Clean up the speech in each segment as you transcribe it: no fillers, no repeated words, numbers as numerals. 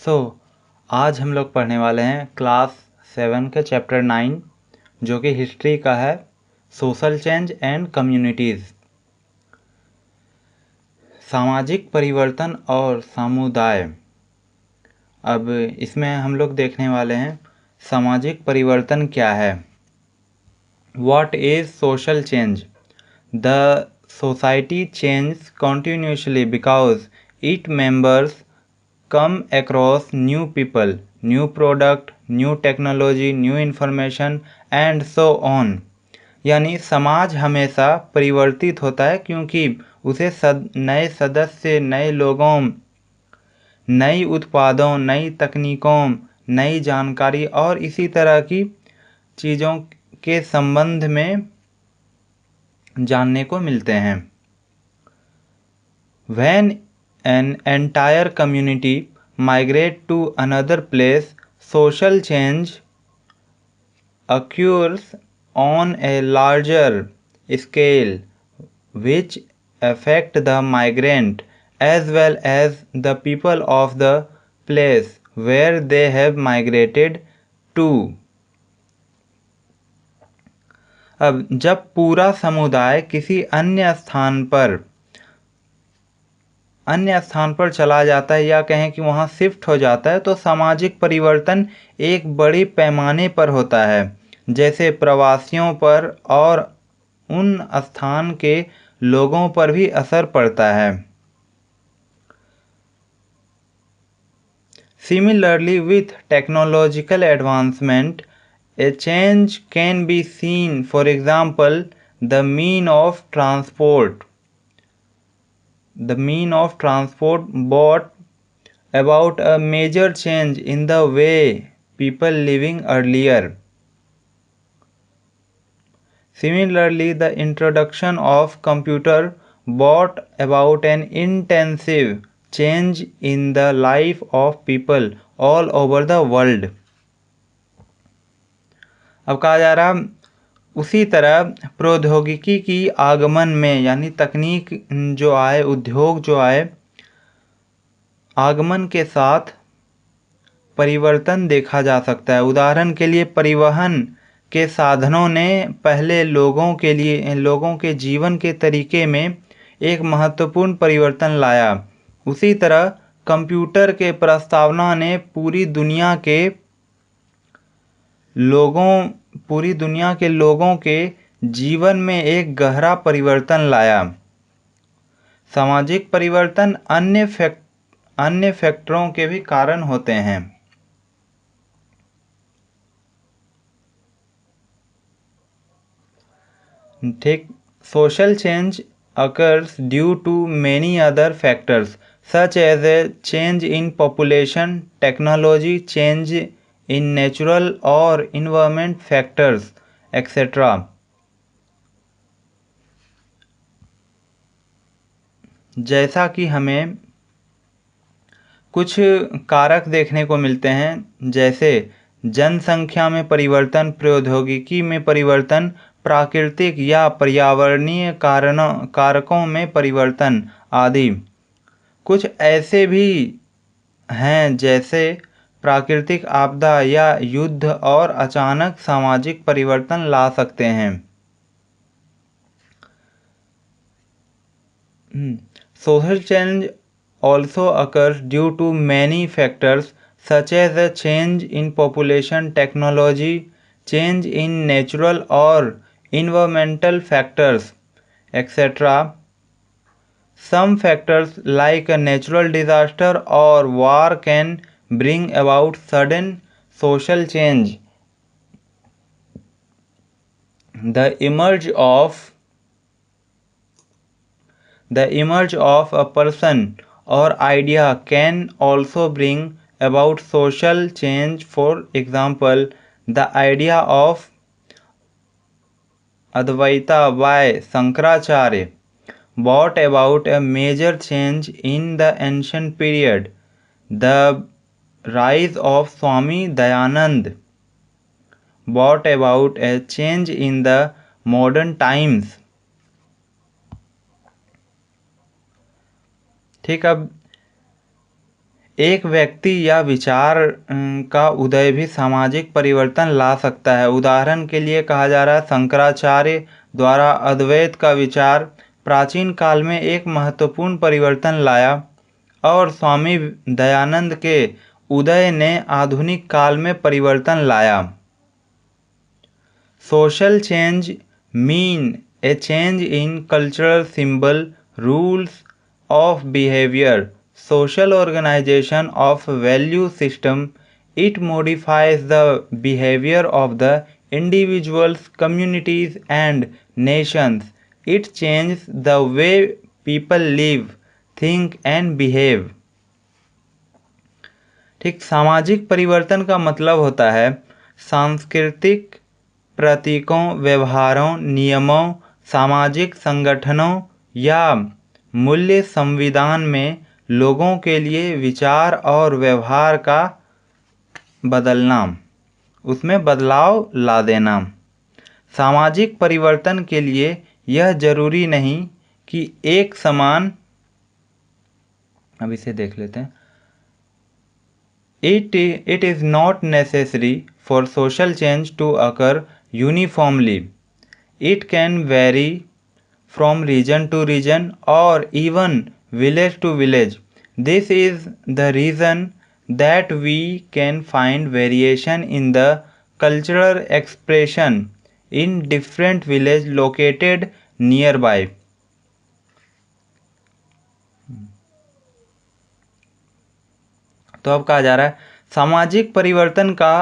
सो आज हम लोग पढ़ने वाले हैं क्लास 7 के चैप्टर 9 जो कि हिस्ट्री का है, सोशल चेंज एंड कम्युनिटीज़। सामाजिक परिवर्तन और समुदाय। अब इसमें हम लोग देखने वाले हैं सामाजिक परिवर्तन क्या है। What is social change? The society changes continuously because its members come across new people, new product, new technology, new information and so on। यानी समाज हमेशा परिवर्तित होता है क्योंकि उसे नए सदस्य, नए लोगों, नई उत्पादों, नई तकनीकों, नई जानकारी और इसी तरह की चीज़ों के संबंध में जानने को मिलते हैं। When an entire community migrate to another place, social change occurs on a larger scale, which affect the migrant as well as the people of the place where they have migrated to। अब जब पूरा समुदाय किसी अन्य स्थान पर चला जाता है या कहें कि वहाँ शिफ्ट हो जाता है तो सामाजिक परिवर्तन एक बड़े पैमाने पर होता है, जैसे प्रवासियों पर और उन स्थान के लोगों पर भी असर पड़ता है। Similarly, with technological advancement, a change can be seen. For example, the mean of transport brought about a major change in the way people living earlier. Similarly, the introduction of computer brought about an intensive change in the life of people all over the world। अब कहा जा रहा उसी तरह प्रौद्योगिकी की आगमन में यानी तकनीक जो आए, उद्योग जो आए, आगमन के साथ परिवर्तन देखा जा सकता है। उदाहरण के लिए परिवहन के साधनों ने पहले लोगों के जीवन के तरीके में एक महत्वपूर्ण परिवर्तन लाया। उसी तरह कंप्यूटर के प्रस्तावना ने पूरी दुनिया के लोगों के जीवन में एक गहरा परिवर्तन लाया। सामाजिक परिवर्तन अन्य फैक्टरों के भी कारण होते हैं। ठीक, social change occurs due to many other factors such as a change in population, technology, change in natural or environment factors, etc. जैसा कि हमें कुछ कारक देखने को मिलते हैं, जैसे जनसंख्या में परिवर्तन, प्रौद्योगिकी में परिवर्तन, प्राकृतिक या पर्यावरणीय कारकों में परिवर्तन आदि। कुछ ऐसे भी हैं जैसे प्राकृतिक आपदा या युद्ध और अचानक सामाजिक परिवर्तन ला सकते हैं। Social change also occurs due to many factors such as a change in population, technology, change in natural or environmental factors, etc. Some factors like a natural disaster or war can bring about sudden social change. The emerge of a person or idea can also bring about social change. For example, the idea of Advaita by Shankaracharya brought about a major change in the ancient period. The rise of Swami Dayanand brought about a change in the modern times। ठीक, अब एक व्यक्ति या विचार का उदय भी सामाजिक परिवर्तन ला सकता है। उदाहरण के लिए कहा जा रहा है, शंकराचार्य द्वारा अद्वैत का विचार प्राचीन काल में एक महत्वपूर्ण परिवर्तन लाया और स्वामी दयानंद के उदय ने आधुनिक काल में परिवर्तन लाया। Social change mean A change in cultural symbol, rules of behavior, social organization of value system. It modifies the behavior of the individuals, communities and nations. It changes the way people live, think and behave. ठीक, सामाजिक परिवर्तन का मतलब होता है सांस्कृतिक प्रतीकों, व्यवहारों, नियमों, सामाजिक संगठनों या मूल्य संविधान में लोगों के लिए विचार और व्यवहार का बदलना, उसमें बदलाव ला देना। सामाजिक परिवर्तन के लिए यह जरूरी नहीं कि एक समान, अब इसे देख लेते हैं। It is not necessary for social change to occur uniformly. It can vary from region to region or even village to village. This is the reason that we can find variation in the cultural expression in different villages located nearby. तो अब कहा जा रहा है सामाजिक परिवर्तन का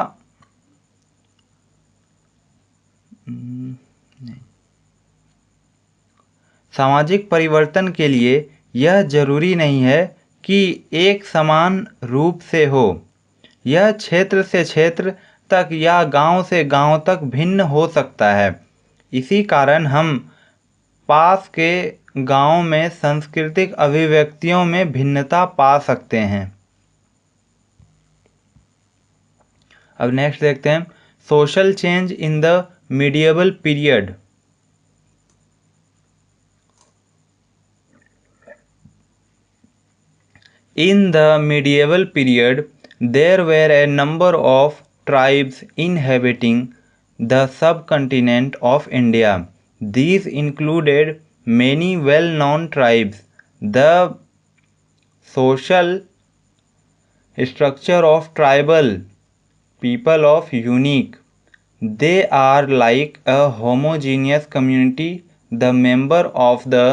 सामाजिक परिवर्तन के लिए यह जरूरी नहीं है कि एक समान रूप से हो। यह क्षेत्र से क्षेत्र तक या गांव से गांव तक भिन्न हो सकता है। इसी कारण हम पास के गांव में सांस्कृतिक अभिव्यक्तियों में भिन्नता पा सकते हैं। अब नेक्स्ट देखते हैं, social change in the medieval period. In the medieval period, there were a number of tribes inhabiting the subcontinent of India. These included many well-known tribes. The social structure of tribal people of unique. They are like a homogeneous community. The member of the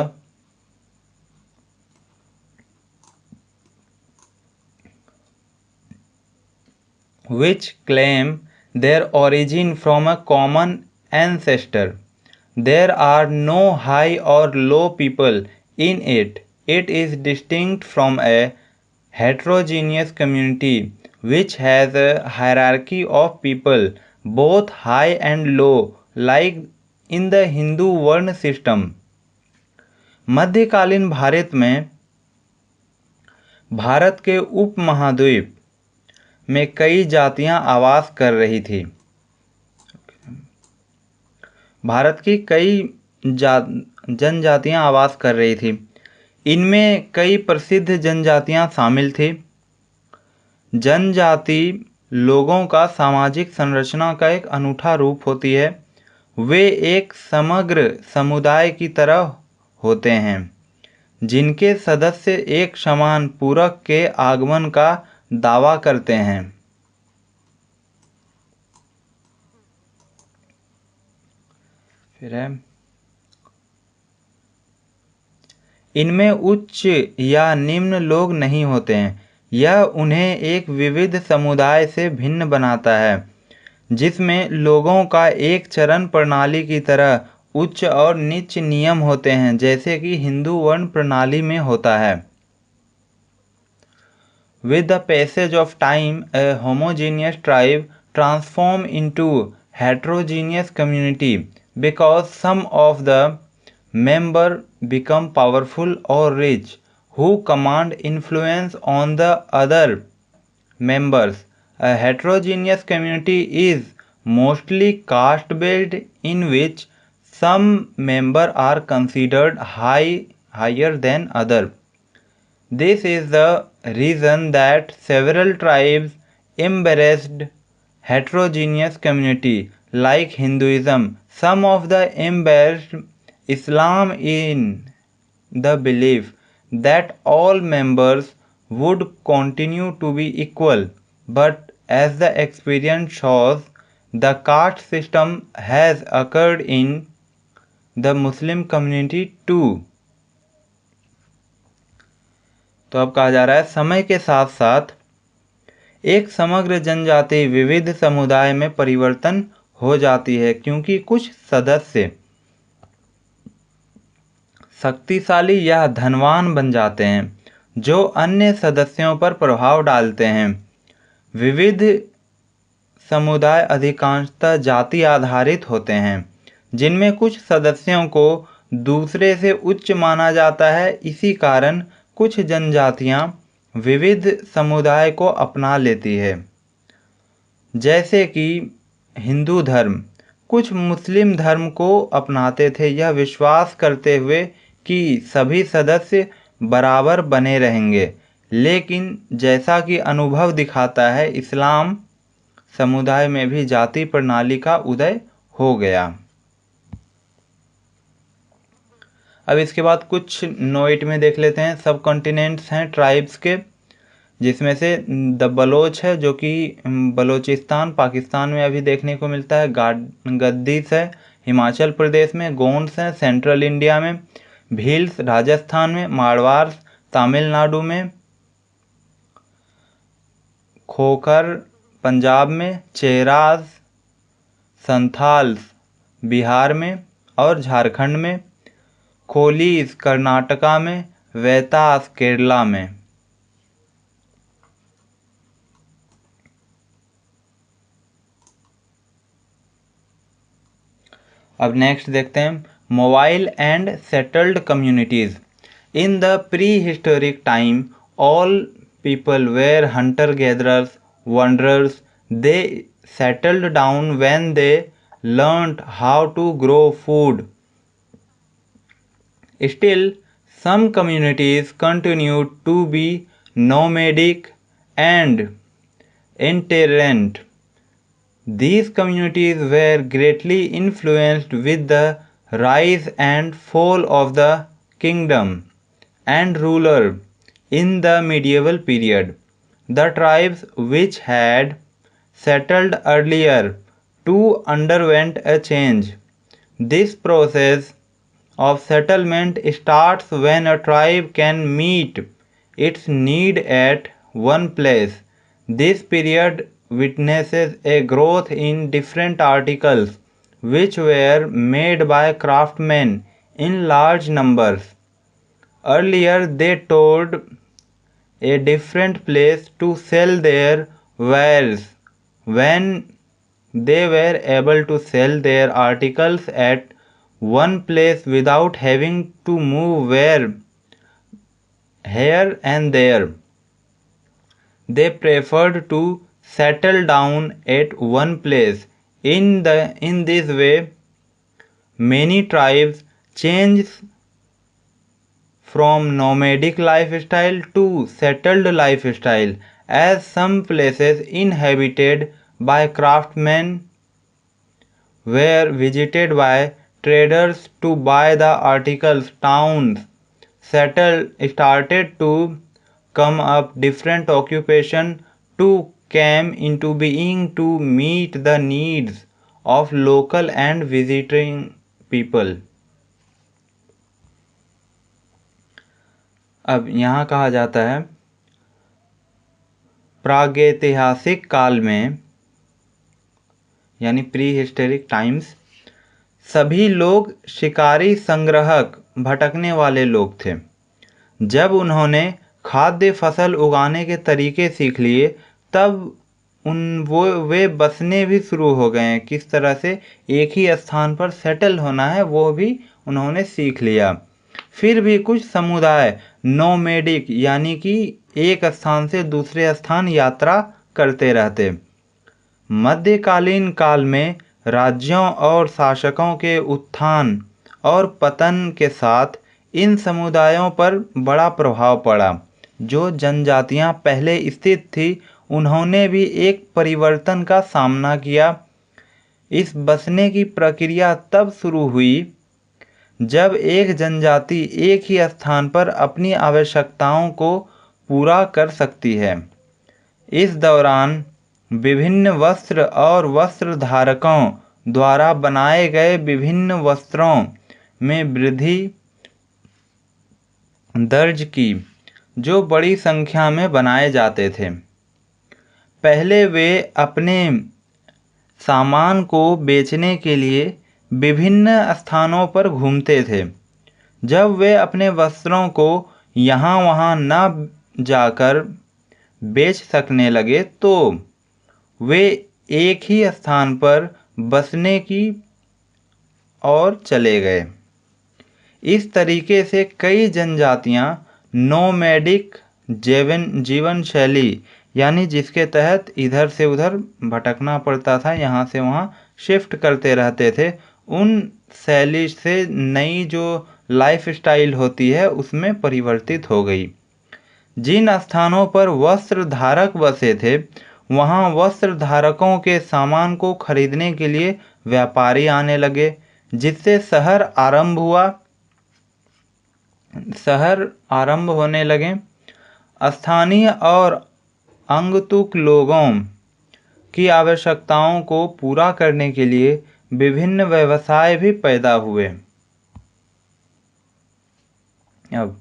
which claim their origin from a common ancestor. There are no high or low people in it. It is distinct from a heterogeneous community which has a hierarchy of people, both high and low, like in the Hindu वर्ण system. मध्यकालीन भारत में भारत के उपमहाद्वीप में कई जातियां आवास कर रही थी। भारत की कई जनजातियां आवास कर रही थी। इनमें कई प्रसिद्ध जनजातियां शामिल थी। जनजाति लोगों का सामाजिक संरचना का एक अनूठा रूप होती है। वे एक समग्र समुदाय की तरह होते हैं जिनके सदस्य एक समान पूरक के आगमन का दावा करते हैं। फिर है, इनमें उच्च या निम्न लोग नहीं होते हैं। यह उन्हें एक विविध समुदाय से भिन्न बनाता है जिसमें लोगों का एक चरण प्रणाली की तरह उच्च और नीच नियम होते हैं, जैसे कि हिंदू वर्ण प्रणाली में होता है। With the passage of time, a homogeneous tribe transform into heterogeneous community because some of the members become powerful or rich, who command influence on the other members. A heterogeneous community is mostly caste-based, in which some members are considered higher than others. This is the reason that several tribes embraced heterogeneous community like Hinduism. Some of the embraced Islam in the belief that all members would continue to be equal, but as the experience shows, the caste system has occurred in the Muslim community too. तो अब कहा जा रहा है समय के साथ साथ एक समग्र जनजाति विविध समुदाय में परिवर्तन हो जाती है, क्योंकि कुछ सदस्य शक्तिशाली या धनवान बन जाते हैं जो अन्य सदस्यों पर प्रभाव डालते हैं। विविध समुदाय अधिकांशतः जाति आधारित होते हैं, जिनमें कुछ सदस्यों को दूसरे से उच्च माना जाता है। इसी कारण कुछ जनजातियां विविध समुदाय को अपना लेती है, जैसे कि हिंदू धर्म कुछ मुस्लिम धर्म को अपनाते थे, यह विश्वास करते हुए कि सभी सदस्य बराबर बने रहेंगे। लेकिन जैसा कि अनुभव दिखाता है, इस्लाम समुदाय में भी जाति प्रणाली का उदय हो गया। अब इसके बाद कुछ नोट में देख लेते हैं। सब कॉन्टिनेंट्स हैं ट्राइब्स के, जिसमें से द बलोच है जो कि बलोचिस्तान पाकिस्तान में अभी देखने को मिलता है। गद्दीस है हिमाचल प्रदेश में। गोंड्स हैं सेंट्रल इंडिया में। भील्स राजस्थान में। मारवाड़ तमिलनाडु में। खोखर पंजाब में। चेराज संथाल्स बिहार में और झारखंड में। कोलीस कर्नाटका में। वैतास केरला में। अब नेक्स्ट देखते हैं mobile and settled communities. In the prehistoric time all people were hunter gatherers wanderers. They settled down when they learnt how to grow food. Still, some communities continued to be nomadic and itinerant. These communities were greatly influenced with the rise and fall of the kingdom and ruler in the medieval period. The tribes which had settled earlier too underwent a change. This process of settlement starts when a tribe can meet its need at one place. This period witnesses a growth in different articles which were made by craftsmen in large numbers. Earlier they told a different place to sell their wares. When they were able to sell their articles at one place without having to move here and there, they preferred to settle down at one place. In this way, many tribes changed from nomadic lifestyle to settled lifestyle, as some places inhabited by craftsmen were visited by traders to buy the articles. Towns started to come up. Different occupation to came into being to meet the needs of local and visiting people. अब यहाँ कहा जाता है प्रागैतिहासिक काल में यानी pre historic times सभी लोग शिकारी संग्राहक भटकने वाले लोग थे। जब उन्होंने खाद्य फसल उगाने के तरीके सीख लिए तब वे बसने भी शुरू हो गए हैं। किस तरह से एक ही स्थान पर सेटल होना है वो भी उन्होंने सीख लिया। फिर भी कुछ समुदाय नोमैडिक यानी कि एक स्थान से दूसरे स्थान यात्रा करते रहते। मध्यकालीन काल में राज्यों और शासकों के उत्थान और पतन के साथ इन समुदायों पर बड़ा प्रभाव पड़ा। जो जनजातियां पहले स्थित थी उन्होंने भी एक परिवर्तन का सामना किया। इस बसने की प्रक्रिया तब शुरू हुई जब एक जनजाति एक ही स्थान पर अपनी आवश्यकताओं को पूरा कर सकती है। इस दौरान विभिन्न वस्त्र और वस्त्रधारकों द्वारा बनाए गए विभिन्न वस्त्रों में वृद्धि दर्ज की, जो बड़ी संख्या में बनाए जाते थे। पहले वे अपने सामान को बेचने के लिए विभिन्न स्थानों पर घूमते थे। जब वे अपने वस्त्रों को यहाँ वहाँ न जाकर बेच सकने लगे तो वे एक ही स्थान पर बसने की ओर चले गए। इस तरीके से कई जनजातियां नोमैडिक जीवन शैली, यानी जिसके तहत इधर से उधर भटकना पड़ता था, यहाँ से वहाँ शिफ्ट करते रहते थे, उन शैली से नई जो लाइफ स्टाइल होती है उसमें परिवर्तित हो गई। जिन स्थानों पर वस्त्र धारक बसे थे वहाँ वस्त्र धारकों के सामान को खरीदने के लिए व्यापारी आने लगे, जिससे शहर आरंभ होने लगे। स्थानीय और आगंतुक लोगों की आवश्यकताओं को पूरा करने के लिए विभिन्न व्यवसाय भी पैदा हुए। अब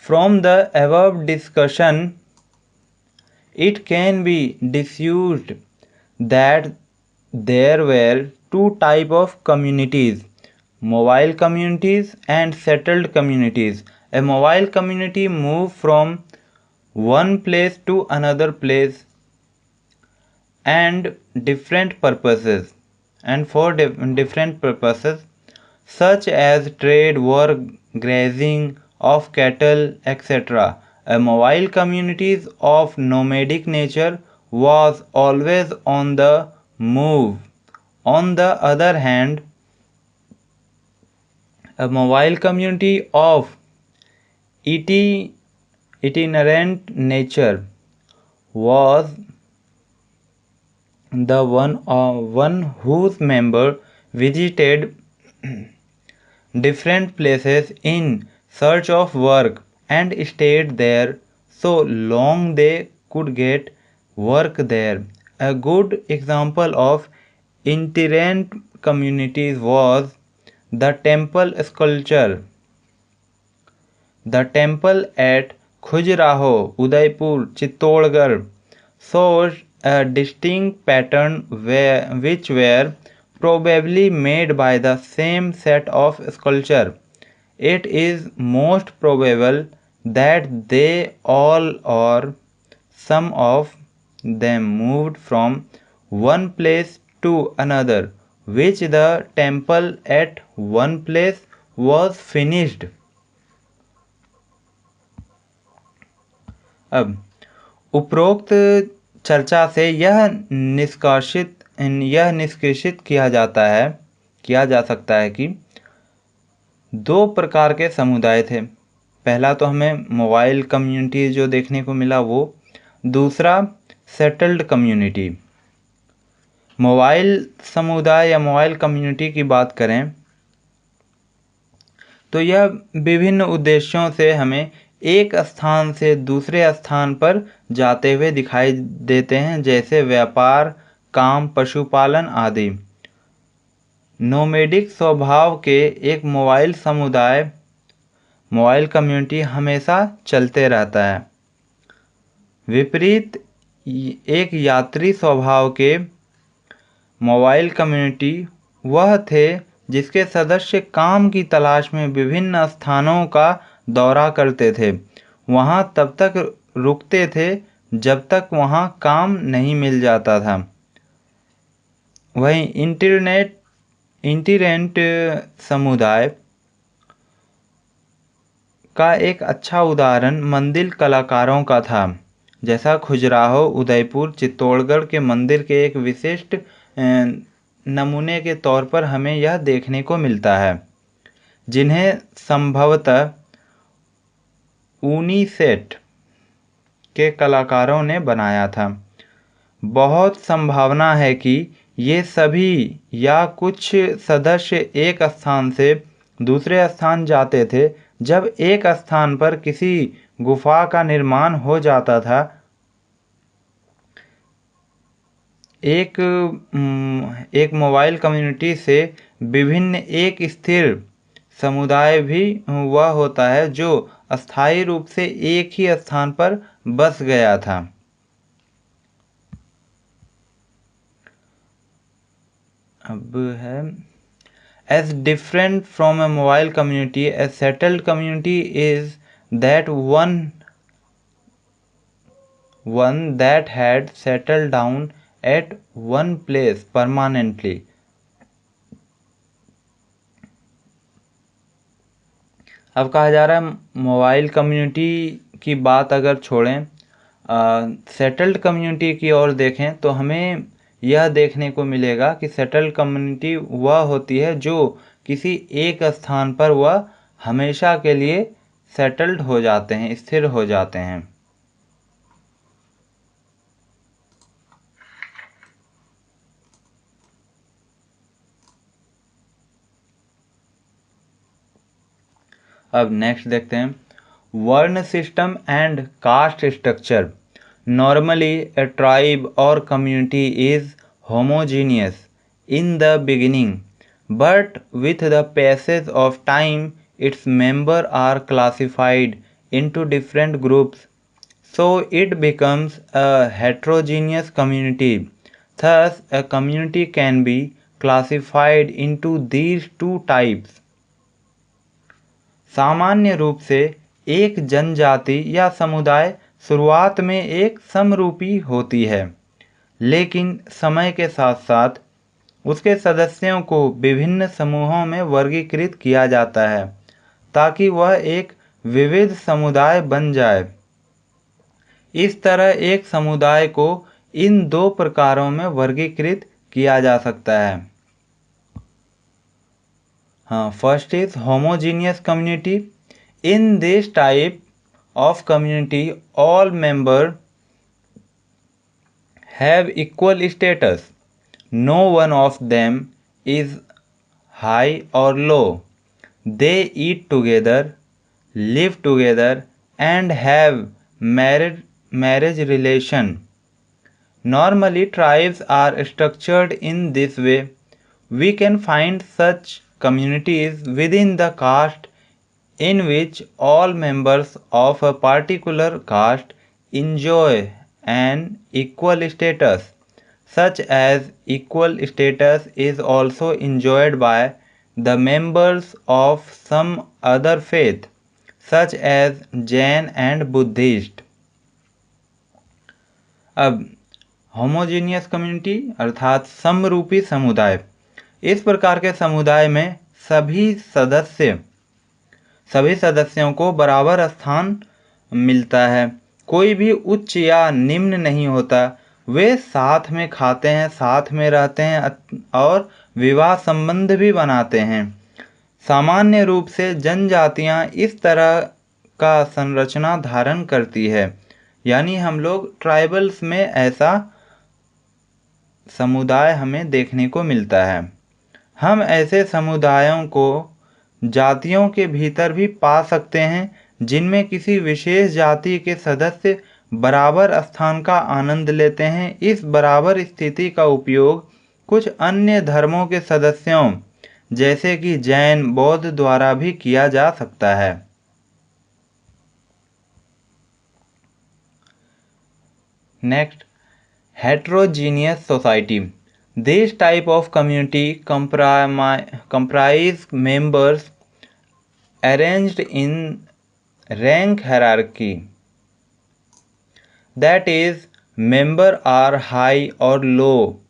from the above discussion it can be deduced that there were two types of communities: mobile communities and settled communities. A mobile community moved from one place to another place and for different purposes, such as trade, work, grazing of cattle, etc. A mobile community of nomadic nature was always on the move. On the other hand, a mobile community of itinerant nature was the one whose member visited different places in search of work and stayed there so long they could get work there. A good example of itinerant communities was the temple sculpture. The temple at Khajuraho, Udaipur, Chittorgarh shows a distinct pattern which were probably made by the same set of sculpture. It is most probable that they all or some of them moved from one place to another, which the temple at one place was finished. अब उपरोक्त चर्चा से यह निष्कर्षित किया जा सकता है कि दो प्रकार के समुदाय थे। पहला तो हमें मोबाइल कम्युनिटी जो देखने को मिला वो, दूसरा सेटल्ड कम्युनिटी। मोबाइल समुदाय या मोबाइल कम्युनिटी की बात करें तो यह विभिन्न उद्देश्यों से हमें एक स्थान से दूसरे स्थान पर जाते हुए दिखाई देते हैं, जैसे व्यापार, काम, पशुपालन आदि। नोमैडिक स्वभाव के एक मोबाइल कम्युनिटी हमेशा चलते रहता है। विपरीत एक यात्री स्वभाव के मोबाइल कम्युनिटी वह थे जिसके सदस्य काम की तलाश में विभिन्न स्थानों का दौरा करते थे। वहाँ तब तक रुकते थे जब तक वहाँ काम नहीं मिल जाता था। वहीं इंटीरेंट समुदाय का एक अच्छा उदाहरण मंदिर कलाकारों का था, जैसा खजुराहो, उदयपुर, चित्तौड़गढ़ के मंदिर के एक विशिष्ट नमूने के तौर पर हमें यह देखने को मिलता है, जिन्हें संभवतः यूनिसेट के कलाकारों ने बनाया था। बहुत संभावना है कि ये सभी या कुछ सदस्य एक स्थान से दूसरे स्थान जाते थे। जब एक स्थान पर किसी गुफा का निर्माण हो जाता था, एक मोबाइल कम्युनिटी से विभिन्न एक स्थिर समुदाय भी वह होता है जो अस्थायी रूप से एक ही स्थान पर बस गया था। अब है as different from a mobile community, a settled community is that one that had settled down at one place permanently. अब कहा जा रहा है मोबाइल कम्युनिटी की बात अगर छोड़ें, सेटल्ड कम्युनिटी की ओर देखें तो हमें यह देखने को मिलेगा कि सेटल्ड कम्युनिटी वह होती है जो किसी एक स्थान पर वह हमेशा के लिए सेटल्ड हो जाते हैं, स्थिर हो जाते हैं। अब नेक्स्ट देखते हैं वर्ण system and caste structure. Normally a tribe or community is homogeneous in the beginning, but with the passage of time its members are classified into different groups, so it becomes a heterogeneous community. Thus a community can be classified into these two types. सामान्य रूप से एक जनजाति या समुदाय शुरुआत में एक समरूपी होती है, लेकिन समय के साथ साथ उसके सदस्यों को विभिन्न समूहों में वर्गीकृत किया जाता है ताकि वह एक विविध समुदाय बन जाए। इस तरह एक समुदाय को इन दो प्रकारों में वर्गीकृत किया जा सकता है। First is homogeneous community. In this type of community all members have equal status. No one of them is high or low. They eat together, live together and have marriage relation. Normally tribes are structured in this way. We can find such communities within the caste in which all members of a particular caste enjoy an equal status, such as equal status is also enjoyed by the members of some other faith, such as Jain and Buddhist. अब homogeneous community अर्थात समरूपी समुदाय। इस प्रकार के समुदाय में सभी सदस्यों को बराबर स्थान मिलता है। कोई भी उच्च या निम्न नहीं होता। वे साथ में खाते हैं, साथ में रहते हैं और विवाह संबंध भी बनाते हैं। सामान्य रूप से जनजातियां इस तरह का संरचना धारण करती है, यानी हम लोग ट्राइबल्स में ऐसा समुदाय हमें देखने को मिलता है। हम ऐसे समुदायों को जातियों के भीतर भी पा सकते हैं जिनमें किसी विशेष जाति के सदस्य बराबर स्थान का आनंद लेते हैं। इस बराबर स्थिति का उपयोग कुछ अन्य धर्मों के सदस्यों जैसे कि जैन, बौद्ध द्वारा भी किया जा सकता है। Next, heterogeneous society. This type of community comprise members arranged in rank hierarchy. That is, members are high or low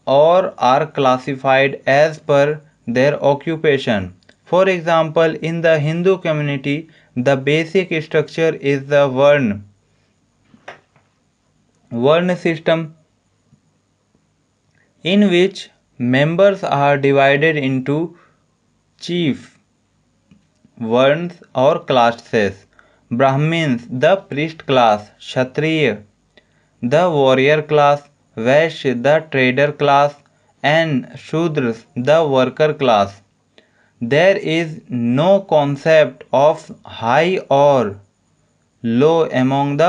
or are classified as per their occupation. For example, in the Hindu community, the basic structure is the Varna system, in which members are divided into chief, varnas और classes. Brahmins the priest class, Kshatriya the warrior class, Vaishya the trader class, and Shudra the worker class. There is no concept of high or low among the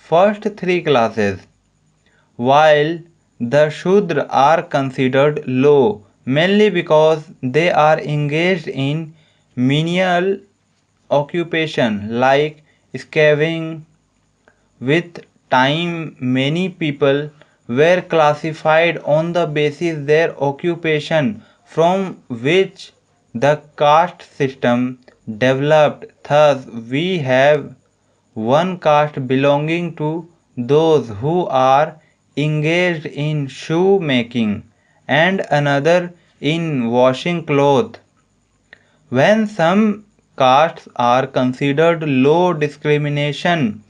first three classes. While the Shudra are considered low mainly because they are engaged in menial occupation like scavenging. With time, many people were classified on the basis their occupation, from which the caste system developed. Thus, we have one caste belonging to those who are engaged in shoemaking and another in washing clothes. When some castes are considered low, discrimination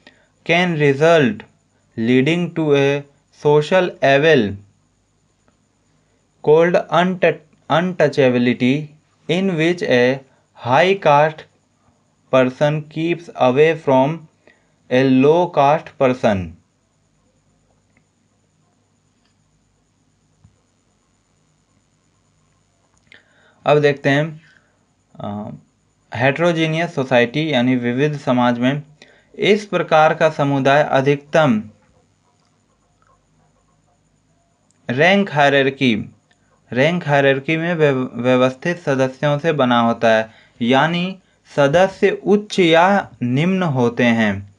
can result, leading to a social evil called untouchability, in which a high caste person keeps away from a low caste person. अब देखते हैं heterogeneous society यानी विविध समाज में इस प्रकार का समुदाय अधिकतम रैंक हायरार्की में व्यवस्थित सदस्यों से बना होता है, यानी सदस्य उच्च या निम्न होते हैं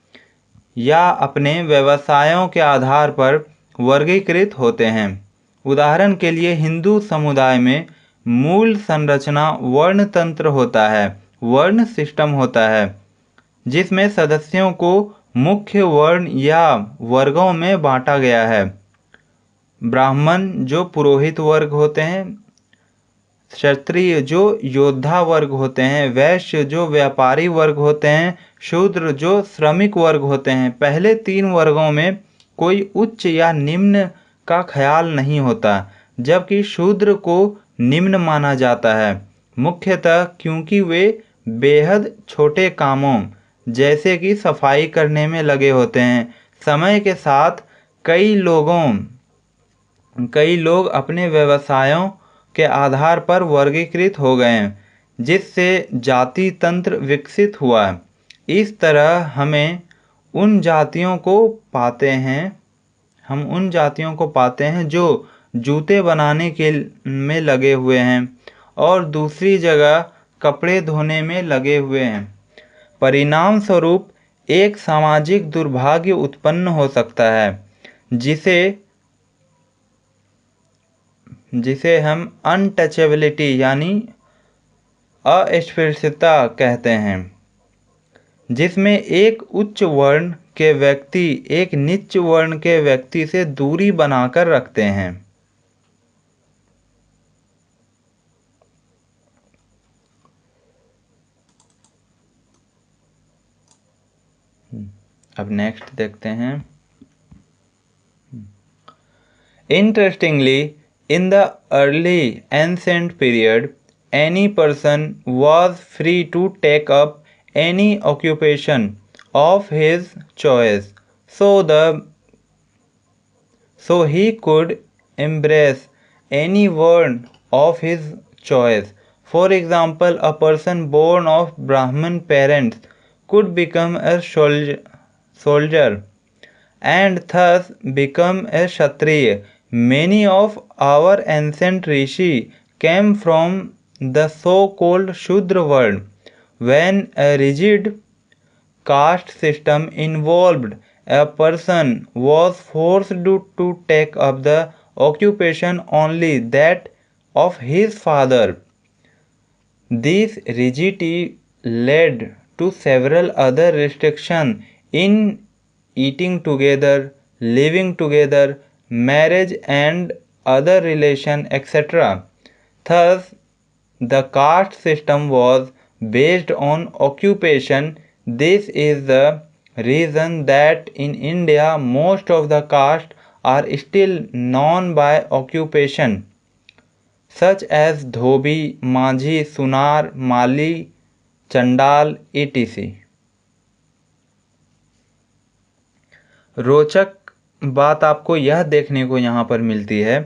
या अपने व्यवसायों के आधार पर वर्गीकृत होते हैं। उदाहरण के लिए हिंदू समुदाय में मूल संरचना वर्ण तंत्र होता है, वर्ण सिस्टम होता है, जिसमें सदस्यों को मुख्य वर्ण या वर्गों में बांटा गया है। ब्राह्मण जो पुरोहित वर्ग होते हैं, क्षत्रिय जो योद्धा वर्ग होते हैं, वैश्य जो व्यापारी वर्ग होते हैं, शूद्र जो श्रमिक वर्ग होते हैं। पहले तीन वर्गों में कोई उच्च या निम्न का ख्याल नहीं होता, जबकि शूद्र को निम्न माना जाता है, मुख्यतः क्योंकि वे बेहद छोटे कामों जैसे कि सफाई करने में लगे होते हैं। समय के साथ कई लोग अपने व्यवसायों के आधार पर वर्गीकृत हो गए, जिससे जाति तंत्र विकसित हुआ। इस तरह हम उन जातियों को पाते हैं जो जूते बनाने में लगे हुए हैं और दूसरी जगह कपड़े धोने में लगे हुए हैं। परिणाम स्वरूप एक सामाजिक दुर्भाग्य उत्पन्न हो सकता है, जिसे हम अनटचेबिलिटी यानी अस्पृश्यता कहते हैं, जिसमें एक उच्च वर्ण के व्यक्ति एक नीच वर्ण के व्यक्ति से दूरी बनाकर रखते हैं। अब नेक्स्ट देखते हैं। Interestingly, in the early ancient period, any person was free to take up any occupation of his choice, so he could embrace any word of his choice. For example, a person born of Brahmin parents could become a soldier and thus become a Kshatriya. Many of our ancient rishi came from the so-called Shudra world. When a rigid caste system involved, a person was forced to take up the occupation only that of his father. This rigidity led to several other restrictions in eating together, living together, marriage and other relations, etc. Thus, the caste system was based on occupation. This is the reason that in India most of the castes are still known by occupation, such as Dhobi, Manjhi, Sunar, Mali, चंडाल etc। रोचक बात आपको यह देखने को यहाँ पर मिलती है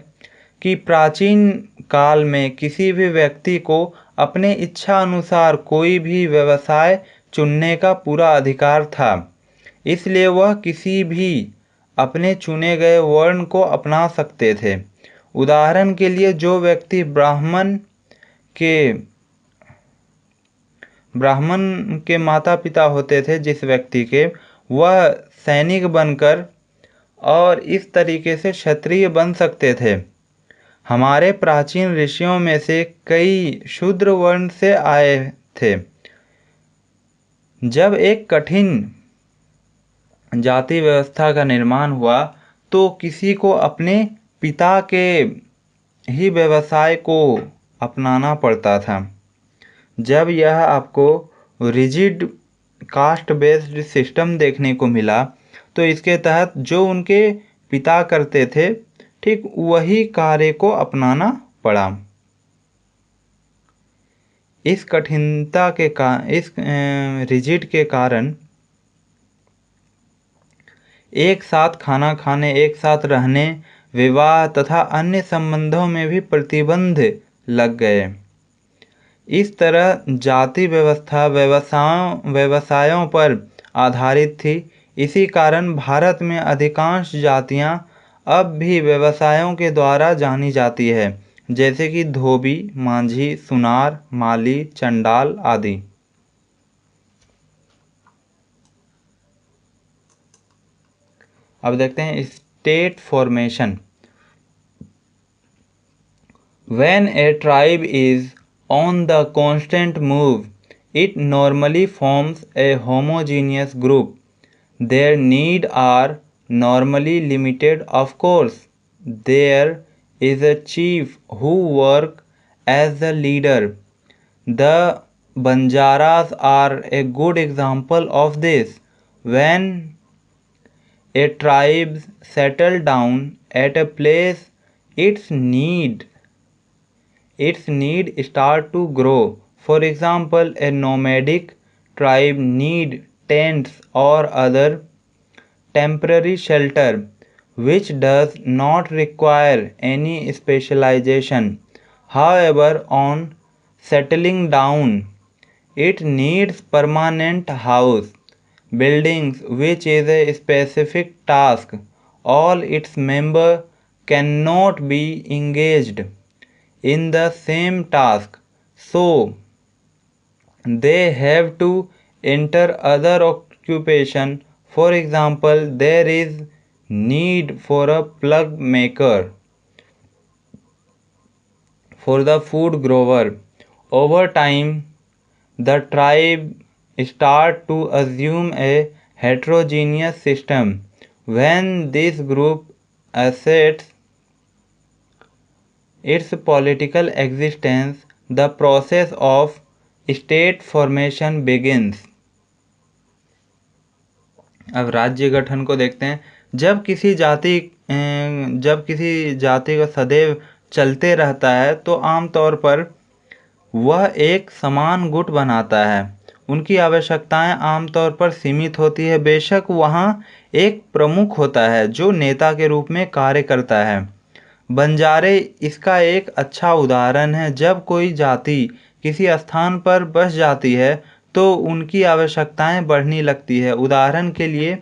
कि प्राचीन काल में किसी भी व्यक्ति को अपने इच्छा अनुसार कोई भी व्यवसाय चुनने का पूरा अधिकार था, इसलिए वह किसी भी अपने चुने गए वर्ण को अपना सकते थे। उदाहरण के लिए जो व्यक्ति ब्राह्मण के माता पिता होते थे, जिस व्यक्ति के, वह सैनिक बनकर और इस तरीके से क्षत्रिय बन सकते थे। हमारे प्राचीन ऋषियों में से कई शूद्र वर्ण से आए थे। जब एक कठिन जाति व्यवस्था का निर्माण हुआ तो किसी को अपने पिता के ही व्यवसाय को अपनाना पड़ता था। जब यह आपको रिजिड कास्ट बेस्ड सिस्टम देखने को मिला तो इसके तहत जो उनके पिता करते थे, ठीक वही कार्य को अपनाना पड़ा। इस कठिनता के इस रिजिड के कारण एक साथ खाना खाने, एक साथ रहने, विवाह तथा अन्य संबंधों में भी प्रतिबंध लग गए। इस तरह जाति व्यवस्था व्यवसायों पर आधारित थी। इसी कारण भारत में अधिकांश जातियां अब भी व्यवसायों के द्वारा जानी जाती है, जैसे कि धोबी, मांझी, सुनार, माली, चंडाल आदि। अब देखते हैं state formation. When a tribe is on the constant move, it normally forms a homogeneous group. Their needs are normally limited, of course. There is a chief who works as the leader. The Banjaras are a good example of this. When a tribe settles down at a place, its need start to grow. For example, a nomadic tribe need tents or other temporary shelter, which does not require any specialization. However, on settling down, it needs permanent house buildings, which is a specific task. All its members cannot be engaged in the same task, so they have to enter other occupation. For example, there is need for a plug maker for the food grower. Over time, the tribe start to assume a heterogeneous system. When this group asserts its political existence, the process of state formation begins. अब राज्य गठन को देखते हैं। जब किसी जाति का सदैव चलते रहता है तो आमतौर पर वह एक समान गुट बनाता है। उनकी आवश्यकताएं आमतौर पर सीमित होती है। बेशक वहाँ एक प्रमुख होता है जो नेता के रूप में कार्य करता है। बंजारे इसका एक अच्छा उदाहरण है। जब कोई जाति किसी स्थान पर बस जाती है तो उनकी आवश्यकताएं बढ़ने लगती है। उदाहरण के लिए,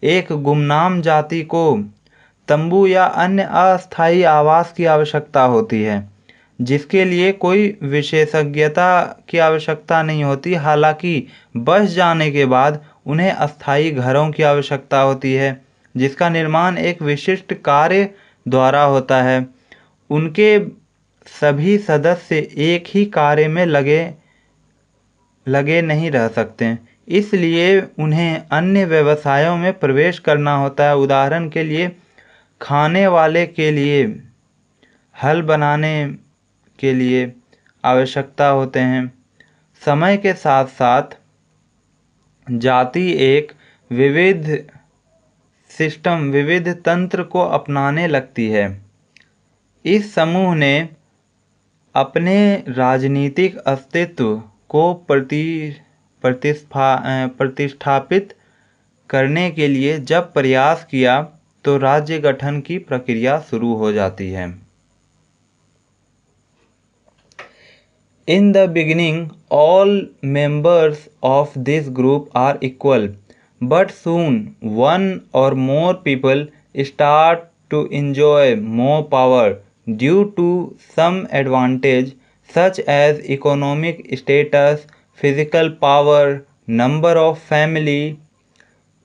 एक गुमनाम जाति को तंबू या अन्य अस्थायी आवास की आवश्यकता होती है, जिसके लिए कोई विशेषज्ञता की आवश्यकता नहीं होती। हालांकि बस जाने के बाद उन्हें अस्थायी घरों की आवश्यकता होती है, जिसका निर्माण एक विशिष्ट कार्य द्वारा होता है। उनके सभी सदस्य एक ही कार्य में लगे नहीं रह सकते, इसलिए उन्हें अन्य व्यवसायों में प्रवेश करना होता है। उदाहरण के लिए, खाने वाले के लिए हल बनाने के लिए आवश्यकता होते हैं। समय के साथ साथ जाति एक विविध तंत्र को अपनाने लगती है। इस समूह ने अपने राजनीतिक अस्तित्व को प्रतिष्ठापित करने के लिए जब प्रयास किया तो राज्य गठन की प्रक्रिया शुरू हो जाती है। In the beginning, all members of this group are equal, but soon one or more people start to enjoy more power due to some advantage such as economic status, physical power, number of family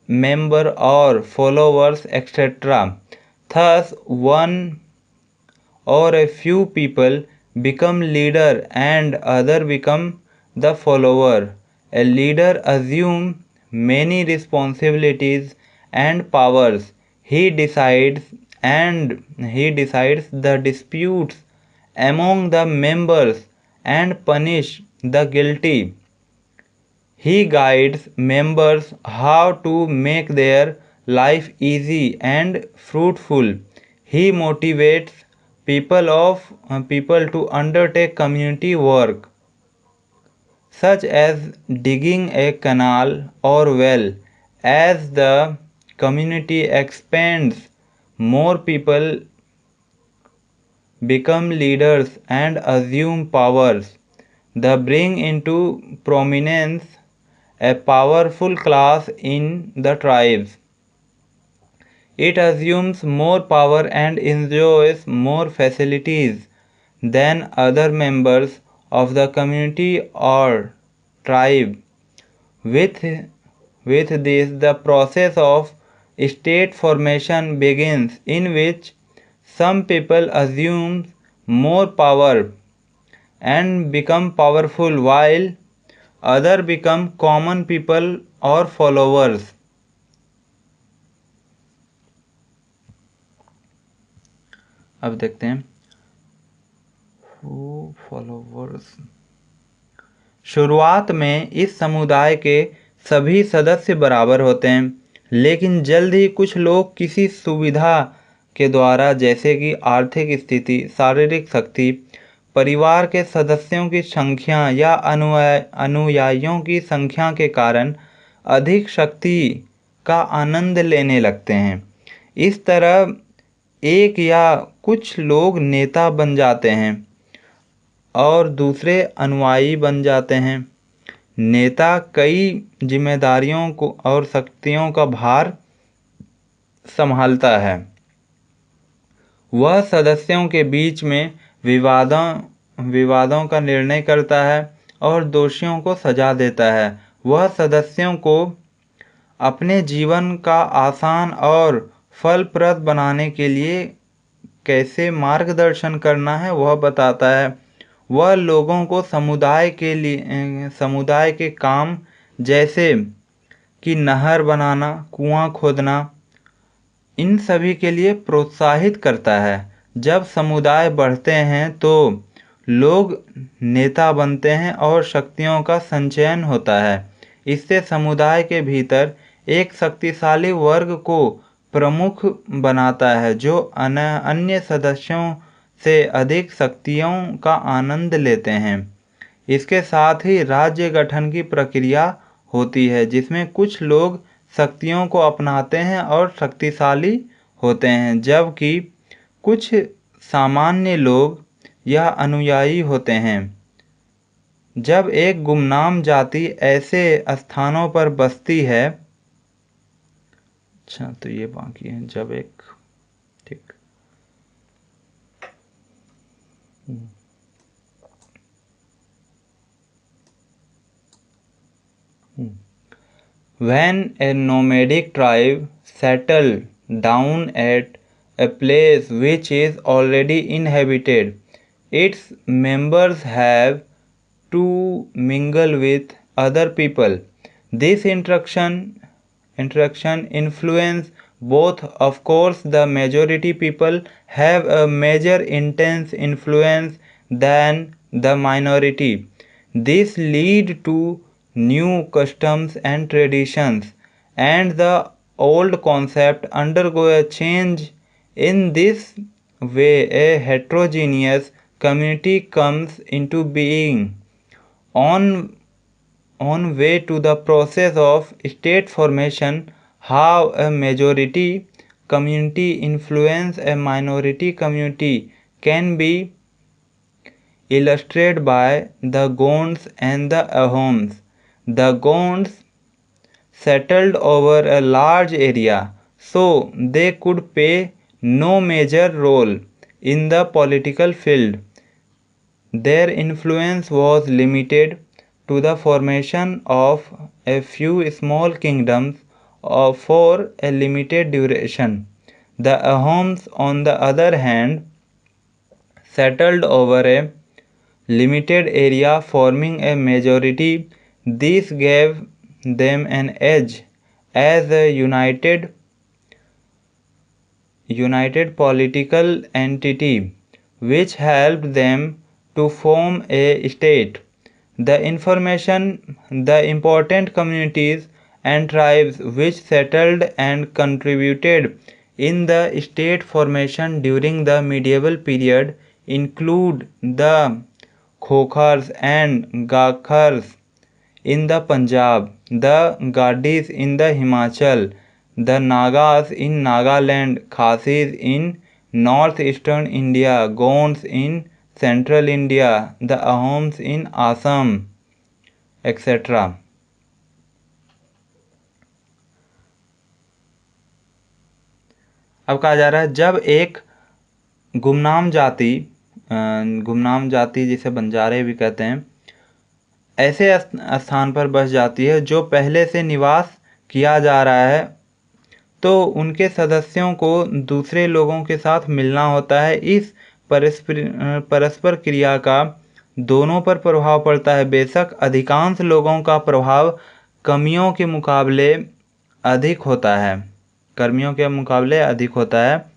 member or followers, etc. Thus, one or a few people become leader and other become the follower. A leader assumes many responsibilities and powers. He decides the disputes among the members and punish the guilty. He guides members how to make their life easy and fruitful. He motivates people to undertake community work, such as digging a canal or well. As the community expands, more people become leaders and assume powers. They bring into prominence a powerful class in the tribes. It assumes more power and enjoys more facilities than other members of the community or tribe. With this, the process of state formation begins, in which some people assume more power and become powerful, while others become common people or followers. अब देखते हैं followers. शुरुआत में इस समुदाय के सभी सदस्य बराबर होते हैं, लेकिन जल्द ही कुछ लोग किसी सुविधा के द्वारा, जैसे कि आर्थिक स्थिति, शारीरिक शक्ति, परिवार के सदस्यों की संख्या या अनुयायियों की संख्या के कारण अधिक शक्ति का आनंद लेने लगते हैं। इस तरह एक या कुछ लोग नेता बन जाते हैं और दूसरे अनुयायी बन जाते हैं। नेता कई जिम्मेदारियों को और शक्तियों का भार संभालता है। वह सदस्यों के बीच में विवादों का निर्णय करता है और दोषियों को सजा देता है। वह सदस्यों को अपने जीवन का आसान और फलप्रद बनाने के लिए कैसे मार्गदर्शन करना है वह बताता है। वह लोगों को समुदाय के काम, जैसे कि नहर बनाना, कुआं खोदना, इन सभी के लिए प्रोत्साहित करता है। जब समुदाय बढ़ते हैं तो लोग नेता बनते हैं और शक्तियों का संचयन होता है। इससे समुदाय के भीतर एक शक्तिशाली वर्ग को प्रमुख बनाता है, जो अन्य सदस्यों से अधिक शक्तियों का आनंद लेते हैं। इसके साथ ही राज्य गठन की प्रक्रिया होती है, जिसमें कुछ लोग शक्तियों को अपनाते हैं और शक्तिशाली होते हैं, जबकि कुछ सामान्य लोग या अनुयायी होते हैं। जब एक गुमनाम जाति ऐसे स्थानों पर बसती है, अच्छा तो ये बाकी है, जब एक ठीक When a nomadic tribe settle down at a place which is already inhabited, its members have to mingle with other people. This interaction influence both. Of course, the majority people have a major intense influence than the minority. This lead to new customs and traditions, and the old concept undergo a change. In this way, a heterogeneous community comes into being. on way to the process of state formation, how a majority community influence a minority community can be illustrated by the Gonds and the Ahoms. The Gonds settled over a large area, so they could play no major role in the political field. Their influence was limited to the formation of a few small kingdoms for a limited duration. The Ahoms, on the other hand, settled over a limited area, forming a majority. This gave them an edge as a united political entity, which helped them to form a state. The important communities and tribes which settled and contributed in the state formation during the medieval period include the Khokhars and Gakhars in the Punjab, the Gadis in the Himachal, the Nagas in Nagaland, Khasis in northeastern India, Gonds in central India, the Ahoms in Assam, etc. अब कहा जा रहा है जब एक गुमनाम जाति जिसे बंजारे भी कहते हैं, ऐसे स्थान पर बस जाती है जो पहले से निवास किया जा रहा है, तो उनके सदस्यों को दूसरे लोगों के साथ मिलना होता है। इस परस्पर क्रिया का दोनों पर प्रभाव पड़ता है। बेशक अधिकांश लोगों का प्रभाव कर्मियों के मुकाबले अधिक होता है।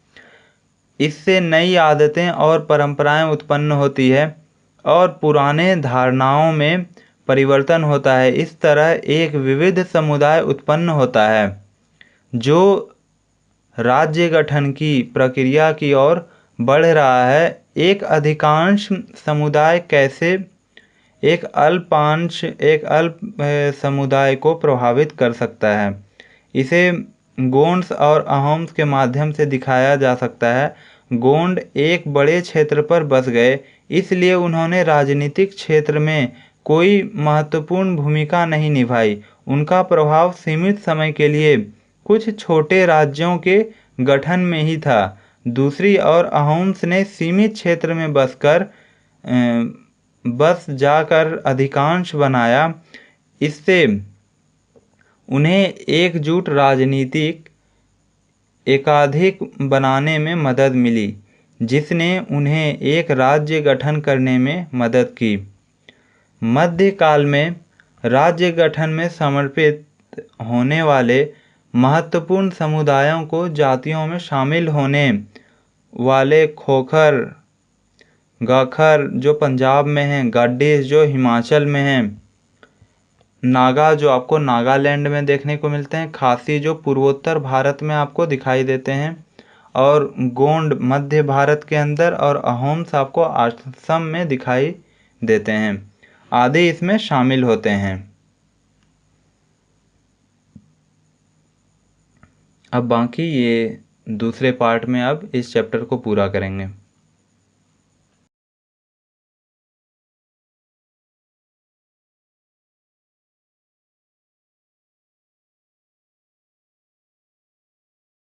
इससे नई आदतें और परंपराएं उत्पन्न होती है और पुराने धारणाओं में परिवर्तन होता है। इस तरह एक विविध समुदाय उत्पन्न होता है जो राज्य गठन की प्रक्रिया की ओर बढ़ रहा है। एक अधिकांश समुदाय कैसे एक अल्प समुदाय को प्रभावित कर सकता है, इसे गोंड्स और अहोम्स के माध्यम से दिखाया जा सकता है। गोंड एक बड़े क्षेत्र पर बस गए, इसलिए उन्होंने राजनीतिक क्षेत्र में कोई महत्वपूर्ण भूमिका नहीं निभाई। उनका प्रभाव सीमित समय के लिए कुछ छोटे राज्यों के गठन में ही था। दूसरी ओर अहोम्स ने सीमित क्षेत्र में बस जाकर अधिकांश बनाया। इससे उन्हें एकजुट राजनीतिक एकाधिक बनाने में मदद मिली, जिसने उन्हें एक राज्य गठन करने में मदद की। मध्यकाल में राज्य गठन में समर्पित होने वाले महत्वपूर्ण समुदायों को जातियों में शामिल होने वाले खोखर, गाखर जो पंजाब में हैं, गाडीज जो हिमाचल में हैं, नागा जो आपको नागालैंड में देखने को मिलते हैं, खासी जो पूर्वोत्तर भारत में आपको दिखाई देते हैं, और गोंड मध्य भारत के अंदर, और अहोम्स आपको असम में दिखाई देते हैं, आदि इसमें शामिल होते हैं। अब बाकी ये दूसरे पार्ट में अब इस चैप्टर को पूरा करेंगे।